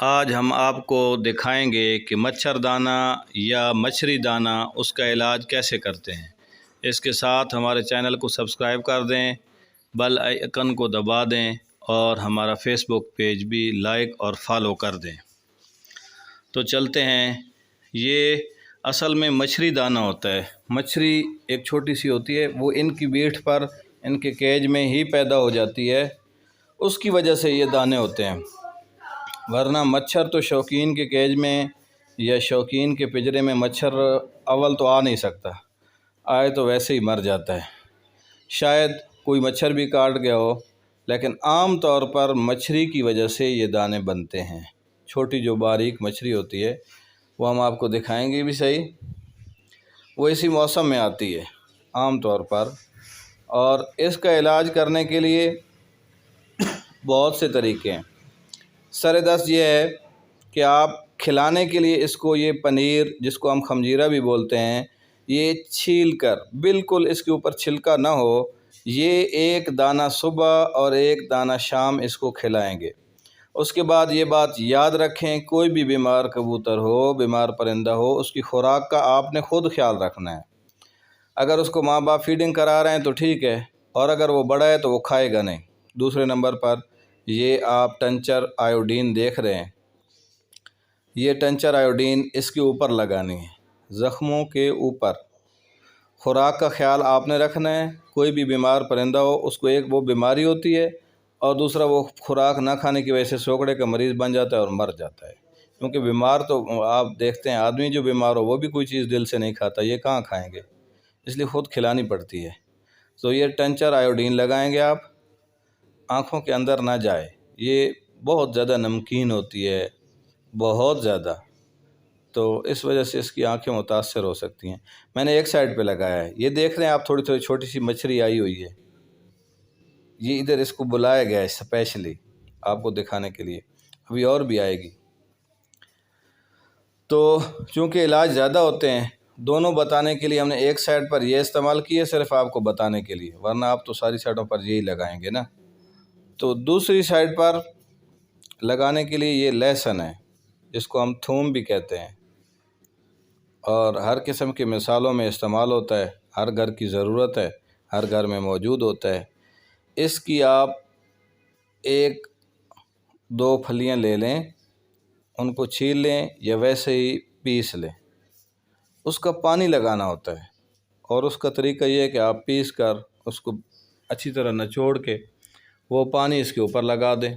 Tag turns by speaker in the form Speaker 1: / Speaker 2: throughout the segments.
Speaker 1: آج ہم آپ کو دکھائیں گے کہ مچھر دانہ یا مچھری دانہ اس کا علاج کیسے کرتے ہیں۔ اس کے ساتھ ہمارے چینل کو سبسکرائب کر دیں، بیل آئیکن کو دبا دیں اور ہمارا فیس بک پیج بھی لائک اور فالو کر دیں۔ تو چلتے ہیں۔ یہ اصل میں مچھری دانہ ہوتا ہے۔ مچھری ایک چھوٹی سی ہوتی ہے، وہ ان کی بیٹھ پر ان کے کیج میں ہی پیدا ہو جاتی ہے، اس کی وجہ سے یہ دانے ہوتے ہیں۔ ورنہ مچھر تو شوقین کے کیج میں یا شوقین کے پنجرے میں مچھر اول تو آ نہیں سکتا، آئے تو ویسے ہی مر جاتا ہے۔ شاید کوئی مچھر بھی کاٹ گیا ہو، لیکن عام طور پر مچھری کی وجہ سے یہ دانے بنتے ہیں۔ چھوٹی جو باریک مچھری ہوتی ہے وہ ہم آپ کو دکھائیں گے بھی صحیح۔ وہ اسی موسم میں آتی ہے عام طور پر، اور اس کا علاج کرنے کے لیے بہت سے طریقے ہیں۔ سر دست یہ ہے کہ آپ کھلانے کے لیے اس کو، یہ پنیر جس کو ہم خمجیرہ بھی بولتے ہیں، یہ چھیل کر، بالکل اس کے اوپر چھلکا نہ ہو، یہ ایک دانہ صبح اور ایک دانہ شام اس کو کھلائیں گے۔ اس کے بعد یہ بات یاد رکھیں، کوئی بھی بیمار کبوتر ہو، بیمار پرندہ ہو، اس کی خوراک کا آپ نے خود خیال رکھنا ہے۔ اگر اس کو ماں باپ فیڈنگ کرا رہے ہیں تو ٹھیک ہے، اور اگر وہ بڑا ہے تو وہ کھائے گا نہیں۔ دوسرے نمبر پر یہ آپ ٹنچر آیوڈین دیکھ رہے ہیں، یہ ٹنچر آیوڈین اس کے اوپر لگانی ہے، زخموں کے اوپر۔ خوراک کا خیال آپ نے رکھنا ہے۔ کوئی بھی بیمار پرندہ ہو، اس کو ایک وہ بیماری ہوتی ہے، اور دوسرا وہ خوراک نہ کھانے کی وجہ سے سوکڑے کا مریض بن جاتا ہے اور مر جاتا ہے۔ کیونکہ بیمار تو آپ دیکھتے ہیں، آدمی جو بیمار ہو وہ بھی کوئی چیز دل سے نہیں کھاتا، یہ کہاں کھائیں گے، اس لیے خود کھلانی پڑتی ہے۔ تو یہ ٹنچر آیوڈین لگائیں گے آپ، آنکھوں کے اندر نہ جائے۔ یہ بہت زیادہ نمکین ہوتی ہے، بہت زیادہ، تو اس وجہ سے اس کی آنکھیں متاثر ہو سکتی ہیں۔ میں نے ایک سائڈ پہ لگایا ہے، یہ دیکھ رہے ہیں آپ، تھوڑی تھوڑی چھوٹی سی مچھری آئی ہوئی ہے، یہ ادھر اس کو بلایا گیا ہے اسپیشلی آپ کو دکھانے کے لیے، ابھی اور بھی آئے گی۔ تو چونکہ علاج زیادہ ہوتے ہیں، دونوں بتانے کے لیے ہم نے ایک سائڈ پر یہ استعمال کی ہے، صرف آپ کو بتانے کے لیے، ورنہ آپ تو ساری سائڈوں پر یہی لگائیں گے نا۔ تو دوسری سائڈ پر لگانے کے لیے یہ لہسن ہے، جس کو ہم تھوم بھی کہتے ہیں، اور ہر قسم کے مثالوں میں استعمال ہوتا ہے، ہر گھر کی ضرورت ہے، ہر گھر میں موجود ہوتا ہے۔ اس کی آپ ایک دو پھلیاں لے لیں، ان کو چھیل لیں یا ویسے ہی پیس لیں۔ اس کا پانی لگانا ہوتا ہے، اور اس کا طریقہ یہ ہے کہ آپ پیس کر اس کو اچھی طرح نچوڑ کے وہ پانی اس کے اوپر لگا دیں۔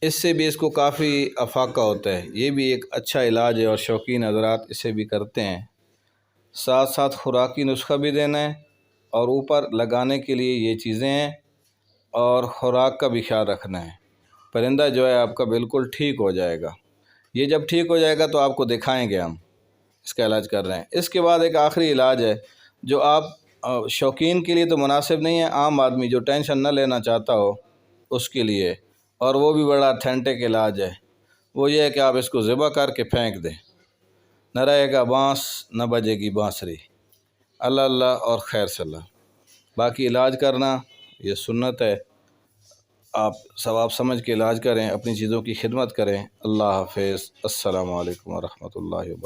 Speaker 1: اس سے بھی اس کو کافی افاقہ ہوتا ہے، یہ بھی ایک اچھا علاج ہے، اور شوقین حضرات اسے بھی کرتے ہیں۔ ساتھ ساتھ خوراکی نسخہ بھی دینا ہے، اور اوپر لگانے کے لیے یہ چیزیں ہیں، اور خوراک کا بھی خیال رکھنا ہے۔ پرندہ جو ہے آپ کا بالکل ٹھیک ہو جائے گا۔ یہ جب ٹھیک ہو جائے گا تو آپ کو دکھائیں گے ہم اس کا علاج کر رہے ہیں۔ اس کے بعد ایک آخری علاج ہے جو آپ شوقین کے لیے تو مناسب نہیں ہے، عام آدمی جو ٹینشن نہ لینا چاہتا ہو اس کے لیے، اور وہ بھی بڑا اتھینٹک علاج ہے۔ وہ یہ ہے کہ آپ اس کو ذبح کر کے پھینک دیں، نہ رہے گا بانس، نہ بجے گی بانسری۔ اللہ اللہ اور خیر صلی اللہ۔ باقی علاج کرنا یہ سنت ہے، آپ ثواب سمجھ کے علاج کریں، اپنی چیزوں کی خدمت کریں۔ اللہ حافظ، السلام علیکم ورحمۃ اللہ وبرکاتہ۔